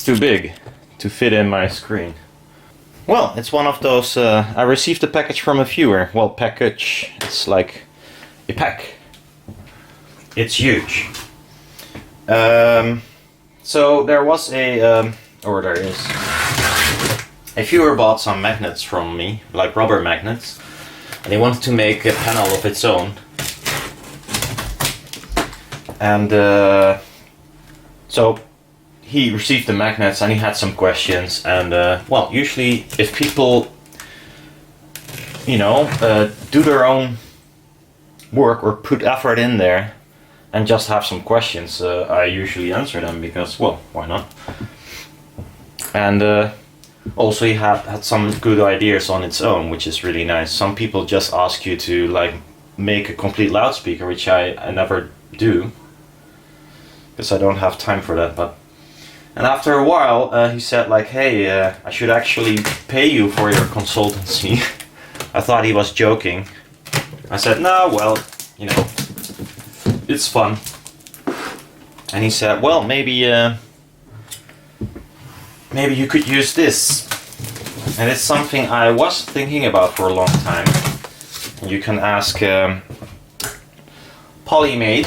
It's too big to fit in my screen. Well, it's one of those, I received a package from a viewer. Well, package, it's like a pack. It's huge. So there was a, or there is, a viewer bought some magnets from me, like rubber magnets, and he wanted to make a panel of its own. And so he received the magnets and he had some questions, and well, usually if people, you know, do their own work or put effort in there and just have some questions, I usually answer them because, well, why not? And also he had some good ideas on its own, which is really nice. Some people just ask you to like make a complete loudspeaker, which I never do, because I don't have time for that. But and after a while he said like, hey, I should actually pay you for your consultancy. I thought he was joking. I said, no, well, you know, it's fun. And he said, well, maybe maybe you could use this. And it's something I was thinking about for a long time. You can ask Polymate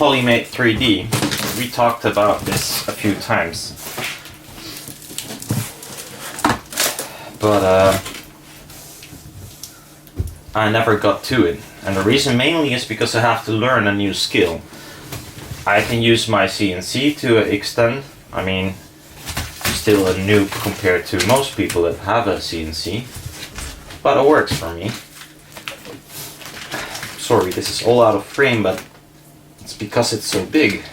3D. We talked about this a few times. But I never got to it. And the reason mainly is because I have to learn a new skill. I can use my CNC to an extent. I mean, I'm still a noob compared to most people that have a CNC, but it works for me. Sorry, this is all out of frame, but it's because it's so big.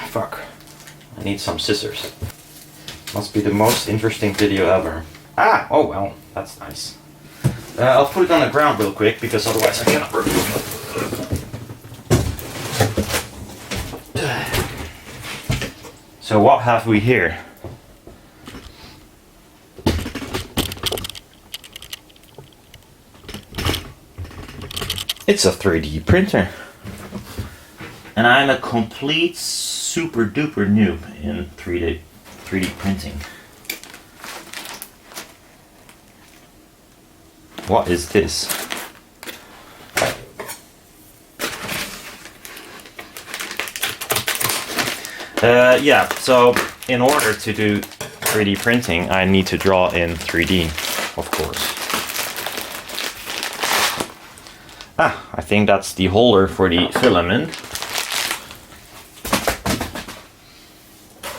Fuck. I need some scissors. Must be the most interesting video ever. Ah! Oh well, that's nice. I'll put it on the ground real quick, because otherwise I cannot remove it. So what have we here? It's a 3D printer. And I'm a complete super duper noob in 3D printing. What is this? Yeah, so in order to do 3D printing, I need to draw in 3D, of course. Ah, I think that's the holder for the filament.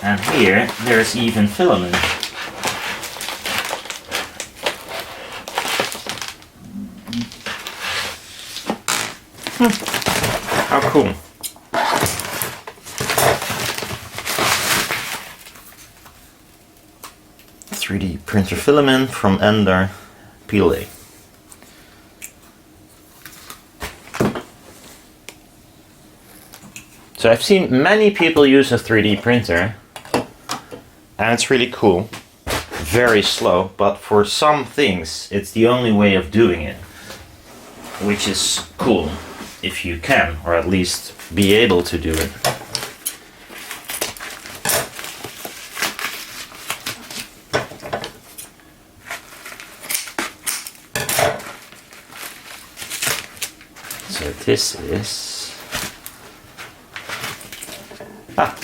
And here, there's even filament. How cool. .3D printer filament from Ender PLA. So I've seen many people use a 3D printer, and it's really cool. Very slow, but for some things it's the only way of doing it, which is cool if you can, or at least be able to do it. So this is... Ah!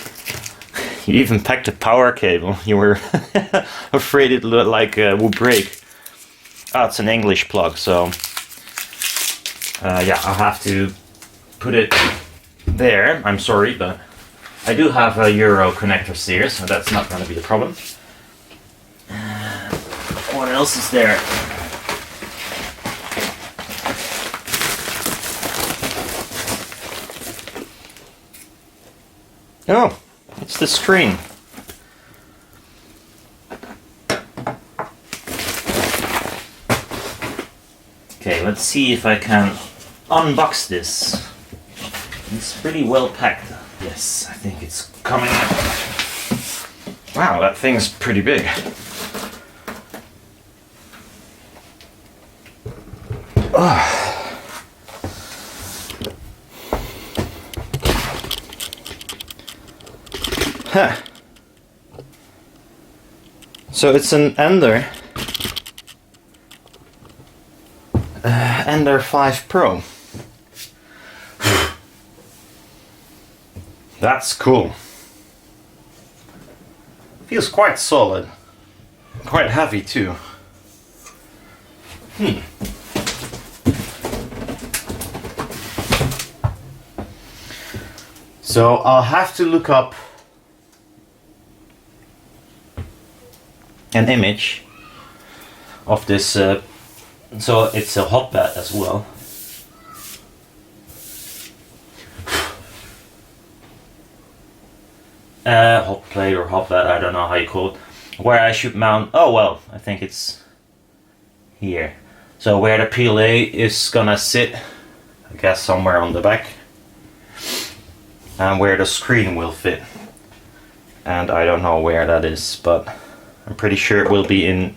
You even packed a power cable. You were afraid it would would break. Ah, it's an English plug, so... yeah, I'll have to put it there. I'm sorry, but I do have a Euro connectors here, so that's not going to be a problem. What else is there? Oh, it's the screen. Okay, let's see if I can unbox this. It's pretty well packed. Yes, I think it's coming out. Wow, that thing's pretty big. So it's an Ender. Ender 5 Pro. That's cool. Feels quite solid. Quite heavy too. So I'll have to look up an image of this, so it's a hotbed as well. Hot plate or hotbed, I don't know how you call it. Where I should mount, oh well, I think it's here. So where the PLA is gonna sit, I guess somewhere on the back. And where the screen will fit. And I don't know where that is, but I'm pretty sure it will be in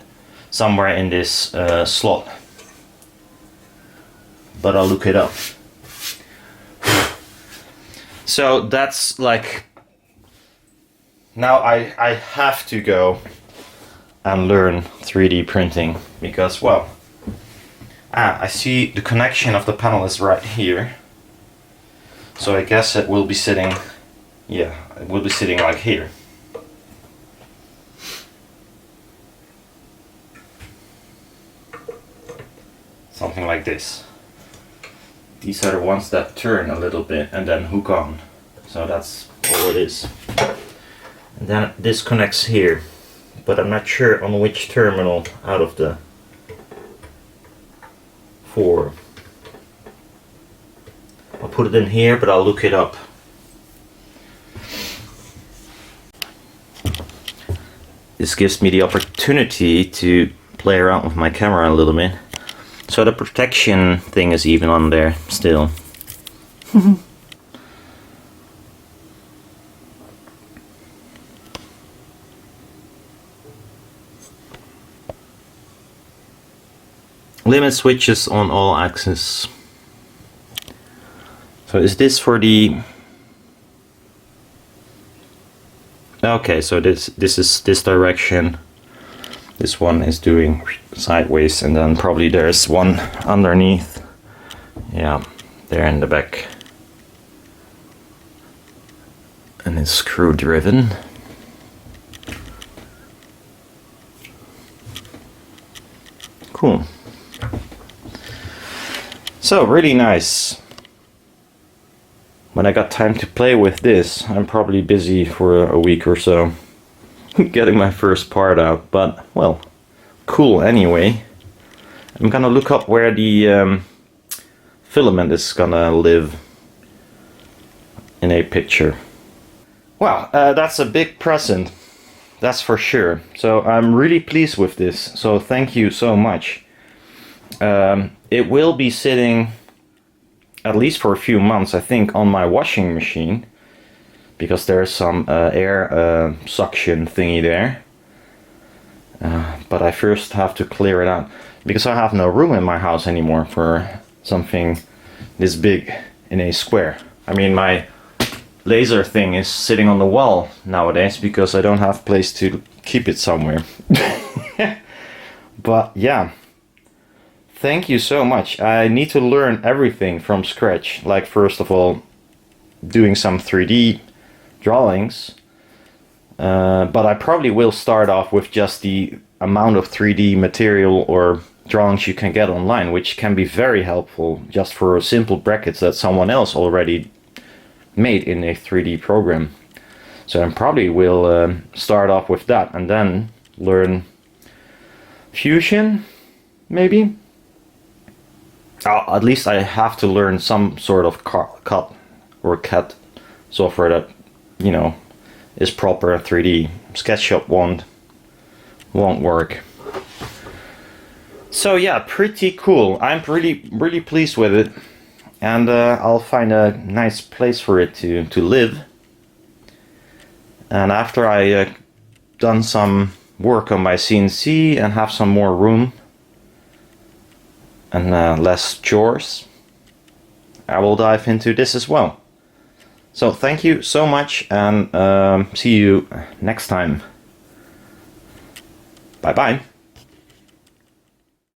somewhere in this slot. But I'll look it up. So that's like, now I have to go and learn 3D printing because, well, I see the connection of the panel is right here. So I guess it will be sitting, yeah, it will be sitting like here. Something like this. These are the ones that turn a little bit and then hook on. So that's all it is. And then this connects here, but I'm not sure on which terminal out of the 4. I'll put it in here, but I'll look it up. This gives me the opportunity to play around with my camera a little bit. So the protection thing is even on there still. Limit switches on all axes. So is this for the... Okay, so this is this direction. This one is doing sideways, and then probably there's one underneath. Yeah, there in the back. And it's screw driven. Cool. So really nice. When I got time to play with this, I'm probably busy for a week or so getting my first part out, but well, cool anyway. I'm gonna look up where the filament is gonna live in a picture. Wow, that's a big present, that's for sure. So I'm really pleased with this, so thank you so much. It will be sitting at least for a few months, I think, on my washing machine, because there's some air suction thingy there. But I first have to clear it out, because I have no room in my house anymore for something this big in a square. I mean, my laser thing is sitting on the wall nowadays because I don't have place to keep it somewhere. But yeah. Thank you so much. I need to learn everything from scratch. Like, first of all, doing some 3D drawings. But I probably will start off with just the amount of 3D material or drawings you can get online, which can be very helpful just for simple brackets that someone else already made in a 3D program. So I probably will start off with that and then learn Fusion, maybe? At least I have to learn some sort of cut or CAD software that, you know, is proper 3D. SketchUp won't work. So yeah, pretty cool. I'm really pleased with it, and I'll find a nice place for it to live. And after I done some work on my CNC and have some more room and less chores, I will dive into this as well. So thank you so much, and see you next time. Bye bye.